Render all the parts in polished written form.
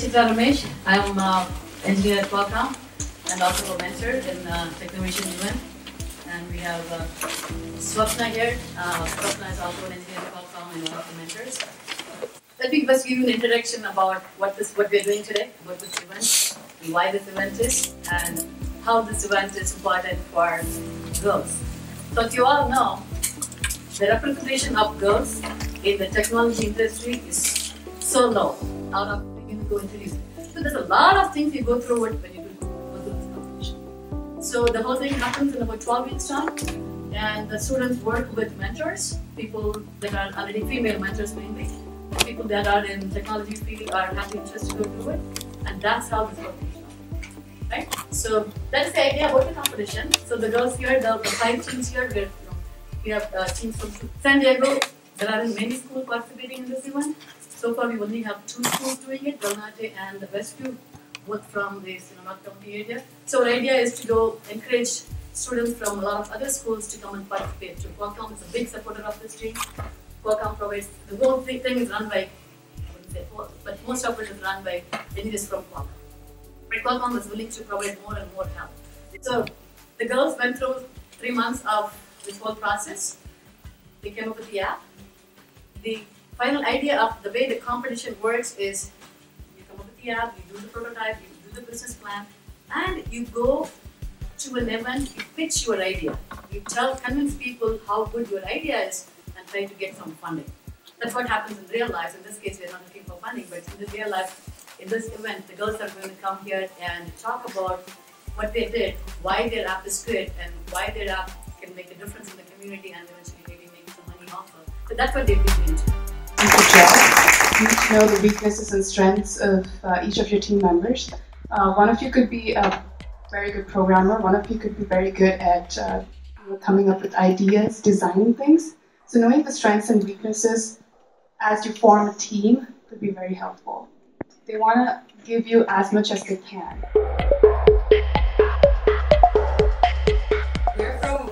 Ramesh. I'm engineer at Qualcomm and also a mentor in Technovation UN. And we have Swapna here. Swapna is also an engineer at Qualcomm and one of the mentors. Let me first give you an introduction about what we're doing today, about this event, and why this event is, and how this event is important for girls. So as you all know, the representation of girls in the technology industry is so low. Out of go introduce it. So there's a lot of things you go through when you go through this competition. So the whole thing happens in about 12 weeks time, and the students work with mentors, people that are already female mentors mainly, people that are in technology field are having interest to go through it, and that's how this works. Right? So that is the idea about the competition. So the girls here, the 5 teams here, we have teams from San Diego. There are many schools participating in this event. So far, we only have 2 schools doing it, Granate and Westview, both from the North County area. So our idea is to go encourage students from a lot of other schools to come and participate. So Qualcomm is a big supporter of this team. Qualcomm provides, the whole thing is run by, I wouldn't say whole, but most of it is run by engineers from Qualcomm. But Qualcomm is willing to provide more and more help. So the girls went through 3 months of this whole process. They came up with the app. The final idea of the way the competition works is you come up with the app, you do the prototype, you do the business plan, and you go to an event, you pitch your idea. You convince people how good your idea is and try to get some funding. That's what happens in real life. In this case, we're not looking for funding, but in the real life, in this event, the girls are going to come here and talk about what they did, why their app is good, and why their app can make a difference in the community and eventually maybe make some money also. So that's what they've been into. Good job. You need to know the weaknesses and strengths of each of your team members. One of you could be a very good programmer. One of you could be very good at coming up with ideas, designing things. So knowing the strengths and weaknesses as you form a team could be very helpful. They want to give you as much as they can.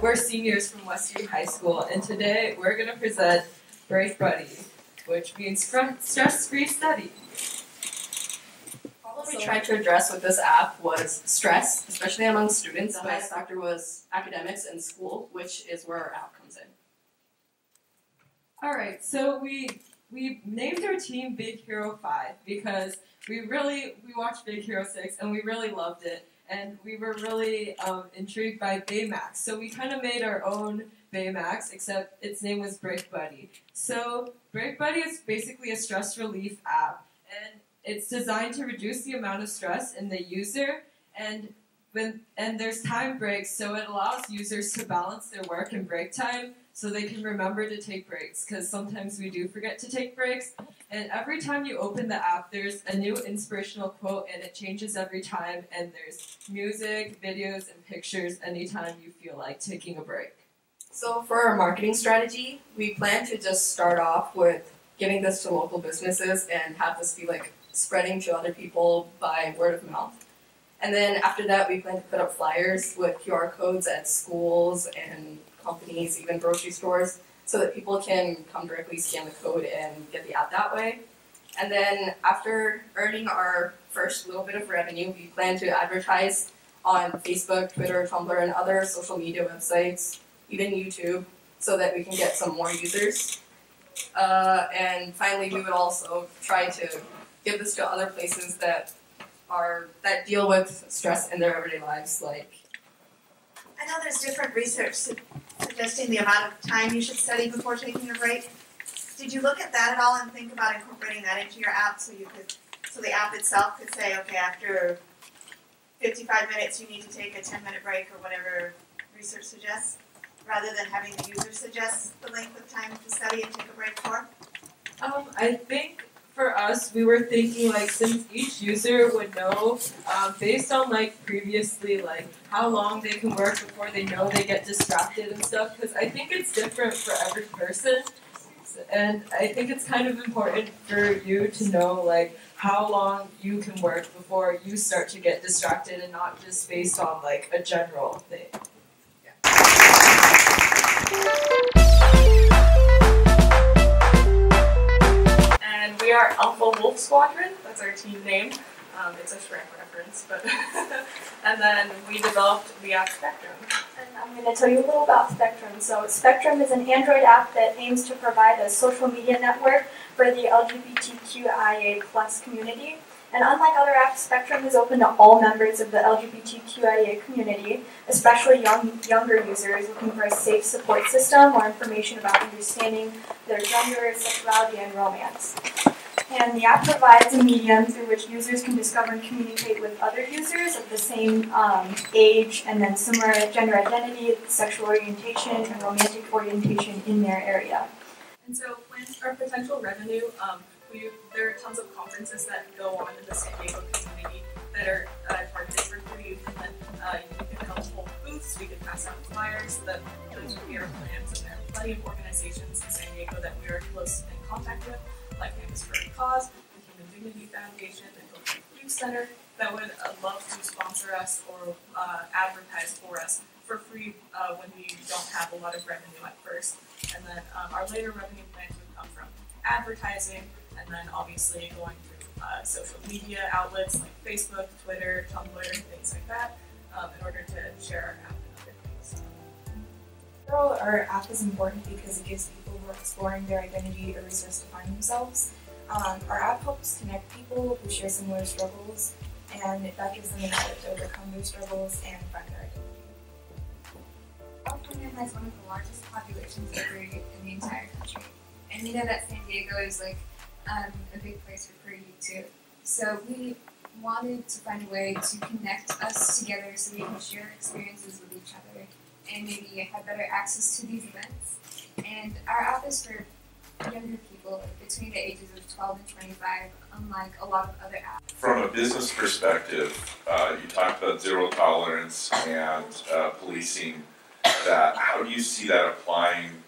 We're seniors from Westview High School, and today we're going to present Break Buddy, which means stress-free study. What we tried to address with this app was stress, especially among students. The highest factor was academics and school, which is where our app comes in. Alright, so we named our team Big Hero 5 because we watched Big Hero 6 and we really loved it, and we were really intrigued by Baymax. So we kind of made our own Baymax, except its name was Break Buddy. So Break Buddy is basically a stress relief app, and it's designed to reduce the amount of stress in the user, and there's time breaks, so it allows users to balance their work and break time so they can remember to take breaks, because sometimes we do forget to take breaks. And every time you open the app, there's a new inspirational quote, and it changes every time, and there's music, videos, and pictures anytime you feel like taking a break. So for our marketing strategy, we plan to just start off with giving this to local businesses and have this be like spreading to other people by word of mouth. And then after that, we plan to put up flyers with QR codes at schools and companies, even grocery stores, so that people can come directly scan the code and get the app that way. And then after earning our first little bit of revenue, we plan to advertise on Facebook, Twitter, Tumblr, and other social media websites, even YouTube, so that we can get some more users. And finally, we would also try to give this to other places that deal with stress in their everyday lives, like. I know there's different research suggesting the amount of time you should study before taking a break. Did you look at that at all and think about incorporating that into your app so the app itself could say, okay, after 55 minutes you need to take a 10-minute break or whatever research suggests, rather than having the user suggest the length of time to study and take a break for? I think for us, we were thinking like since each user would know based on like previously like how long they can work before they know they get distracted and stuff, because I think it's different for every person, and I think it's kind of important for you to know like how long you can work before you start to get distracted, and not just based on like a general thing. And we are Alpha the Wolf Squadron. That's our team name. It's a Shrek reference, but and then we developed the app Spectrum. And I'm going to tell you a little about Spectrum. So Spectrum is an Android app that aims to provide a social media network for the LGBTQIA+ community. And unlike other apps, Spectrum is open to all members of the LGBTQIA community, especially younger users looking for a safe support system or information about understanding their gender, sexuality, and romance. And the app provides a medium through which users can discover and communicate with other users of the same age and then similar gender identity, sexual orientation, and romantic orientation in their area. And so plans for potential revenue, there are tons of conferences that go on in the San Diego community that are targeted for free youth, and then you can help hold booths, we can pass out flyers, those would be our plans, and there are plenty of organizations in San Diego that we are close in contact with, like Campus for a Cause, the Human Dignity Foundation, and the Youth Center, that would love to sponsor us or advertise for us for free when we don't have a lot of revenue at first. And then our later revenue plans would come from advertising, and then obviously going through social media outlets like Facebook, Twitter, Tumblr, things like that, in order to share our app and other things. Overall, our app is important because it gives people who are exploring their identity a resource to find themselves. Our app helps connect people who share similar struggles, and that gives them an outlet to overcome their struggles and find their identity. California has one of the largest populations of furry in the entire country. And we know that San Diego is like a big place for furry too. So we wanted to find a way to connect us together so we can share experiences with each other and maybe have better access to these events. And our app is for younger people between the ages of 12 and 25, unlike a lot of other apps. From a business perspective, you talked about zero tolerance and policing that. How do you see that applying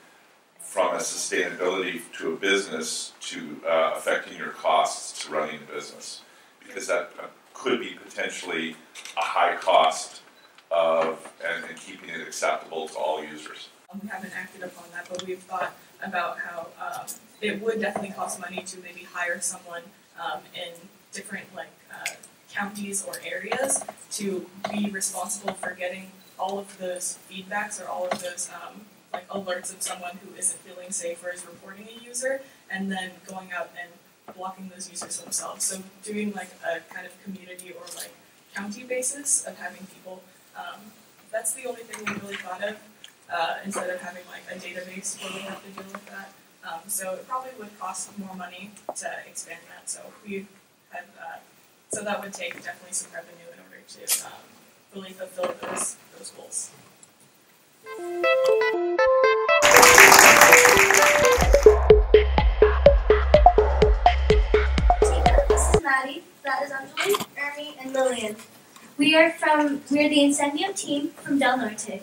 from a sustainability to a business to affecting your costs to running a business? Because that could be potentially a high cost of and keeping it acceptable to all users. We haven't acted upon that, but we've thought about how it would definitely cost money to maybe hire someone in different counties or areas to be responsible for getting all of those feedbacks or all of those alerts of someone who isn't feeling safe or is reporting a user, and then going out and blocking those users themselves. So doing a kind of community or county basis of having people, that's the only thing we really thought of, instead of having a database where we have to deal with that. So it probably would cost more money to expand that. So we have, so that would take definitely some revenue in order to really fulfill those goals. This is Maddie, that is Anjali, Ermi, and Lillian. We're the Incendio team from Del Norte,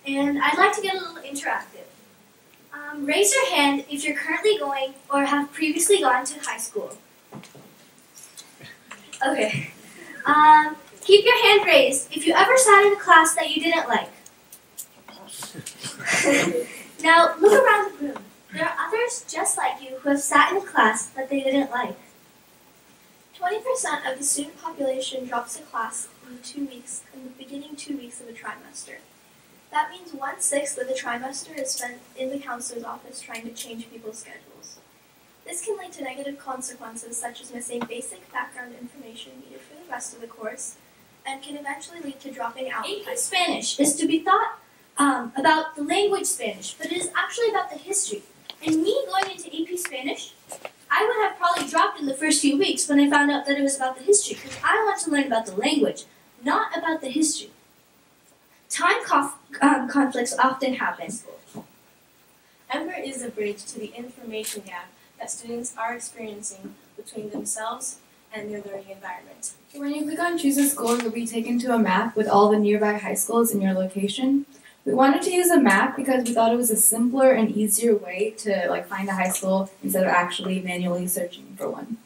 and I'd like to get a little interactive. Raise your hand if you're currently going or have previously gone to high school. Okay. Keep your hand raised if you ever sat in a class that you didn't like. Now, look around the room. There are others just like you who have sat in a class that they didn't like. 20% of the student population drops a class in the beginning 2 weeks of a trimester. That means 1/6 of the trimester is spent in the counselor's office trying to change people's schedules. This can lead to negative consequences such as missing basic background information needed for the rest of the course, and can eventually lead to dropping out. AP Spanish is to be thought about the language Spanish, but it is actually about the history. And me going into AP Spanish, I would have probably dropped in the first few weeks when I found out that it was about the history, because I want to learn about the language, not about the history. Time conflicts often happen. Ember is a bridge to the information gap that students are experiencing between themselves and their learning environment. When you click on Choose a School, you'll be taken to a map with all the nearby high schools in your location. We wanted to use a map because we thought it was a simpler and easier way to find a high school instead of actually manually searching for one.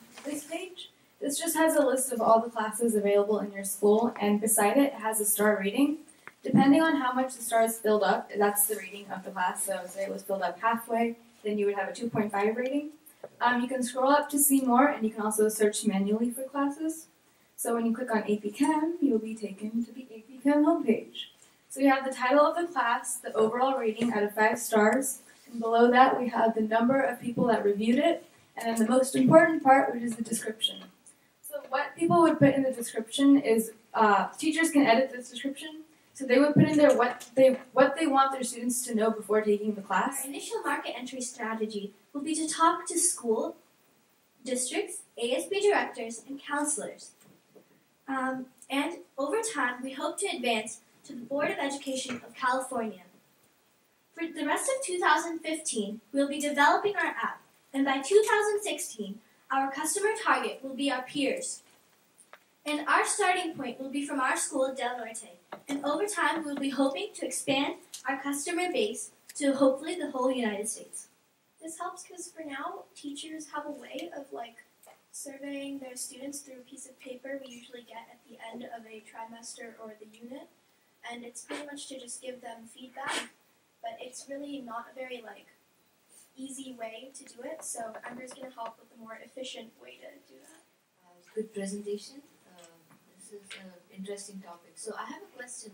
This just has a list of all the classes available in your school, and beside it has a star rating. Depending on how much the stars filled up, that's the rating of the class. So say it was filled up halfway, then you would have a 2.5 rating. You can scroll up to see more, and you can also search manually for classes. So when you click on AP Chem, you'll be taken to the AP Chem homepage. So we have the title of the class, the overall rating out of 5 stars, and below that we have the number of people that reviewed it, and then the most important part, which is the description. So what people would put in the description is, teachers can edit this description, so they would put in there what they want their students to know before taking the class. Our initial market entry strategy will be to talk to school, districts, ASB directors, and counselors. And over time, we hope to advance to the Board of Education of California. For the rest of 2015, we'll be developing our app, and by 2016, our customer target will be our peers. And our starting point will be from our school, Del Norte, and over time, we'll be hoping to expand our customer base to hopefully the whole United States. This helps because for now, teachers have a way of surveying their students through a piece of paper we usually get at the end of a trimester or the unit, and it's pretty much to just give them feedback, but it's really not a very easy way to do it, so Amber's going to help with a more efficient way to do that. Good presentation. This is an interesting topic. So I have a question.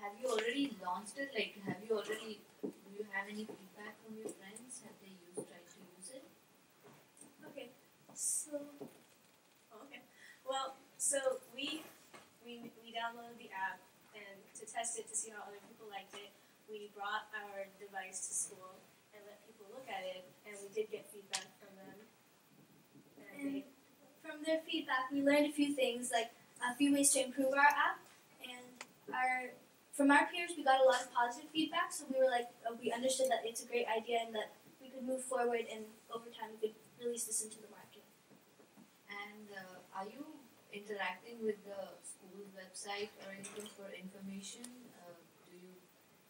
Have you already launched it? Do you have any feedback from your friends? Have they tried to use it? Okay, so we downloaded the app, and to test it to see how other people liked it, we brought our device to school and let people look at it, and we did get feedback from them. And from their feedback, we learned a few things, like a few ways to improve our app, and from our peers, we got a lot of positive feedback, so we understood that it's a great idea and that we could move forward, and over time we could release this into the market. And are you interacting with the school's website or anything for information? Do you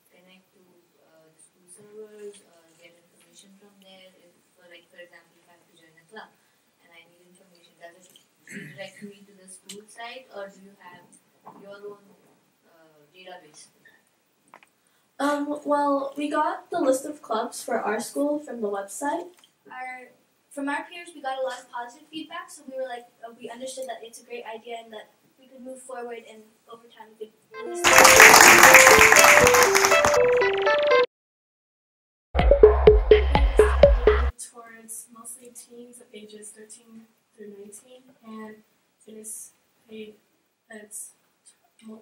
connect to the school servers or get information from there? If, for example, if I have to join a club and I need information, does it redirect me to the school site, or do you have your own database for that? Well, we got the list of clubs for our school from the website. From our peers, we got a lot of positive feedback, so we understood that it's a great idea and that we could move forward, and over time we could release towards mostly teens of ages 13 through 19, and it's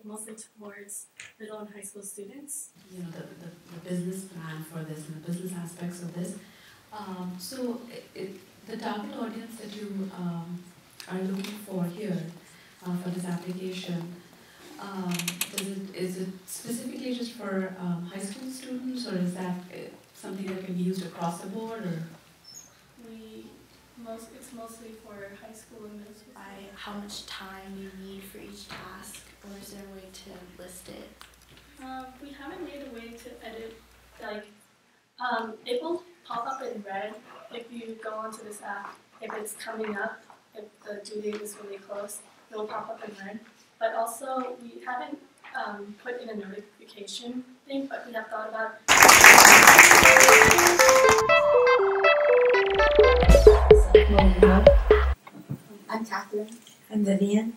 mostly towards middle and high school students. You know, the business plan for this and the business aspects of this. The target audience that you are looking for here for this application, is it specifically just for high school students, or is that something that can be used across the board? Or? It's mostly for high school and middle school. By how much time you need for each task, or is there a way to list it? We haven't made a way to edit, it will pop up in red if you go onto this app. If it's coming up, if the due date is really close, it will pop up in red. But also, we haven't put in a notification thing, but we have thought about. I'm Catherine. I'm Vivian.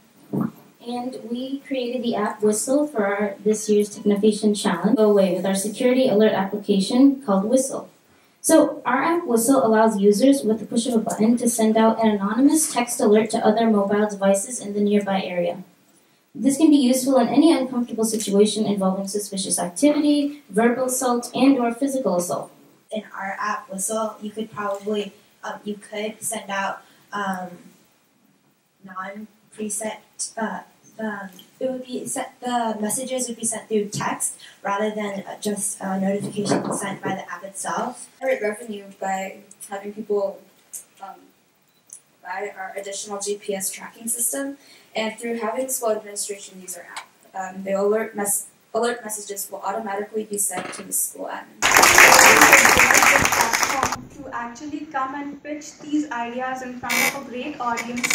And we created the app Whistle for this year's Technovation Challenge. Go away with our security alert application called Whistle. So our app Whistle allows users with the push of a button to send out an anonymous text alert to other mobile devices in the nearby area. This can be useful in any uncomfortable situation involving suspicious activity, verbal assault, and/or physical assault. In our app Whistle, you could probably send out non-preset. The messages would be sent through text rather than just a notification sent by the app itself. Generate revenue by having people buy our additional GPS tracking system, and through having school administration use our app. The alert messages will automatically be sent to the school admin. To actually come and pitch these ideas in front of a great audience,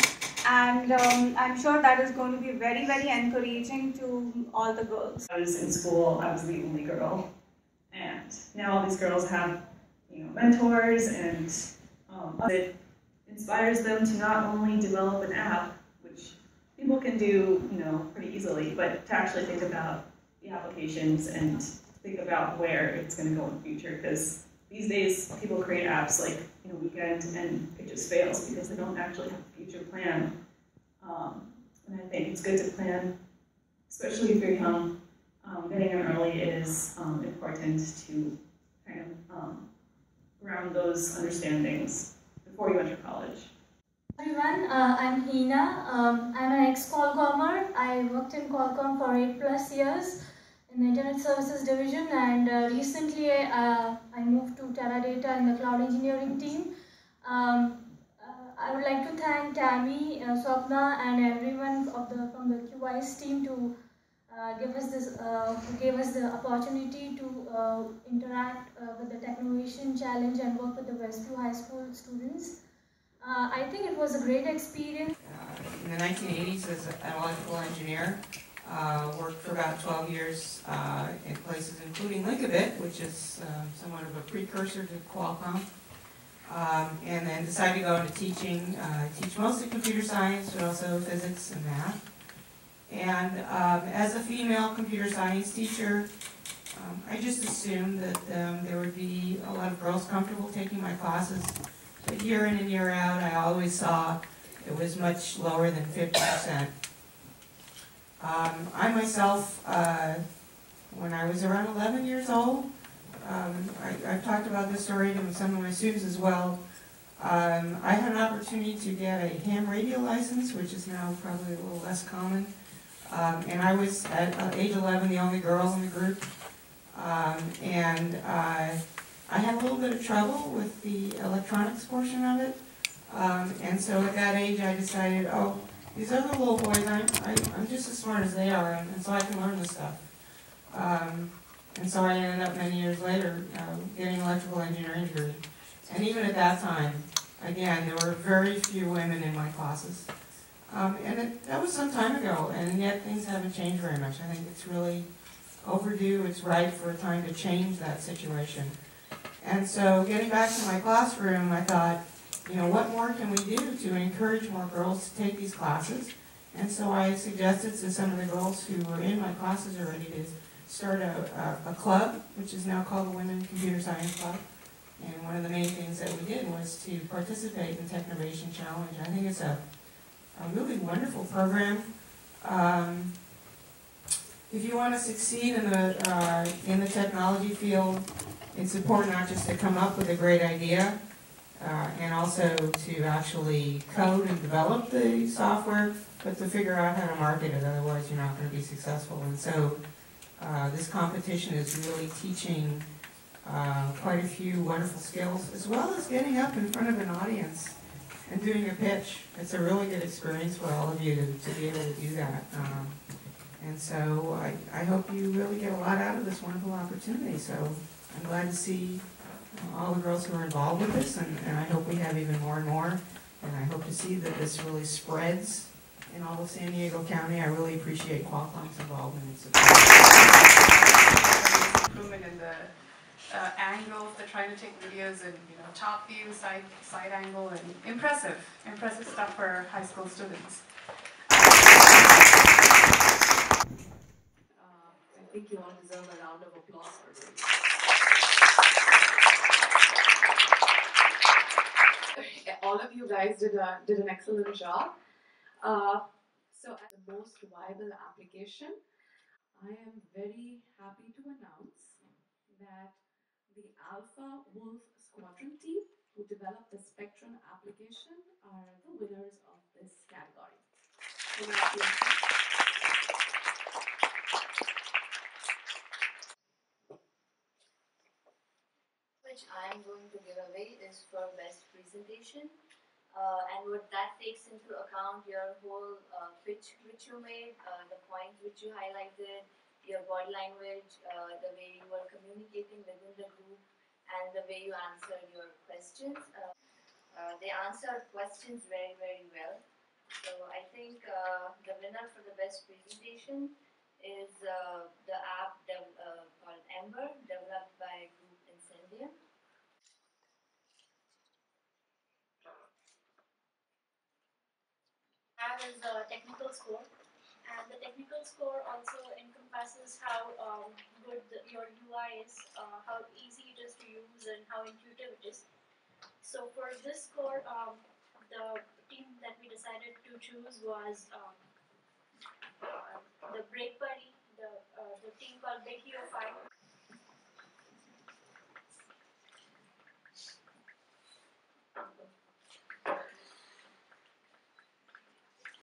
and I'm sure that is going to be very, very encouraging to all the girls. I was in school, I was the only girl, and now all these girls have mentors and it inspires them to not only develop an app, which people can do, pretty easily, but to actually think about the applications and think about where it's going to go in the future. Because these days, people create apps like in a weekend and it just fails because they don't actually have a future plan. And I think it's good to plan, especially if you're young. Getting in early is important to kind of ground those understandings before you enter college. Everyone, I'm Hina. I'm an ex-Qualcommer. I worked in Qualcomm for 8+ years in the Internet Services Division, and recently I moved to Teradata in the Cloud Engineering team. I would like to thank Tammy, Swapna, and everyone from the QIS team to who gave us the opportunity to interact with the Technovation Challenge and work with the Westview High School students. I think it was a great experience. In the 1980s as an electrical engineer, worked for about 12 years in places including Linkabit, which is somewhat of a precursor to Qualcomm, and then decided to go into teaching, teach mostly computer science, but also physics and math. And as a female computer science teacher, I just assumed that there would be a lot of girls comfortable taking my classes. But year in and year out, I always saw it was much lower than 50%. I myself, when I was around 11 years old, I've talked about this story to some of my students as well. I had an opportunity to get a ham radio license, which is now probably a little less common. And I was, at age 11, the only girl in the group. I had a little bit of trouble with the electronics portion of it. And so at that age I decided, oh, these other little boys, I'm just as smart as they are, and so I can learn this stuff. And so I ended up many years later getting an electrical engineering degree. And even at that time, again, there were very few women in my classes. That was some time ago, and yet things haven't changed very much. I think it's really overdue. It's right for a time to change that situation. And so getting back to my classroom, I thought, what more can we do to encourage more girls to take these classes? And so I suggested to some of the girls who were in my classes already to start a club, which is now called the Women Computer Science Club. And one of the main things that we did was to participate in the Technovation Challenge. I think it's a really wonderful program. If you want to succeed in the technology field, it's important not just to come up with a great idea, and also to actually code and develop the software, but to figure out how to market it, otherwise you're not going to be successful. And so this competition is really teaching quite a few wonderful skills, as well as getting up in front of an audience and doing a pitch. It's a really good experience for all of you to be able to do that. And so I hope you really get a lot out of this wonderful opportunity. So I'm glad to see all the girls who are involved with this, and I hope we have even more and more. And I hope to see that this really spreads in all of San Diego County. I really appreciate Qualcomm's involvement in support. Improvement in the angles. They're trying to take videos in top view, side angle, and impressive stuff for high school students. I think you all deserve a round of applause for this. All of you guys did an excellent job. So as the most viable application, I am very happy to announce that the Alpha Wolf Squadron team who developed the Spectrum application are the winners of this category. Which I am going to give away is for best presentation, and what that takes into account your whole pitch which you made, the points which you highlighted, your body language, the way you were communicating within the group, and the way you answered your questions. They answered questions very, very well. So I think the winner for the best presentation is the app called Ember, developed by a group in India. have is a technical score, and the technical score also encompasses how good your UI is, how easy it is to use, and how intuitive it is. So for this score, the team that we decided to choose was the Break Buddy, the team called Big Hero 5.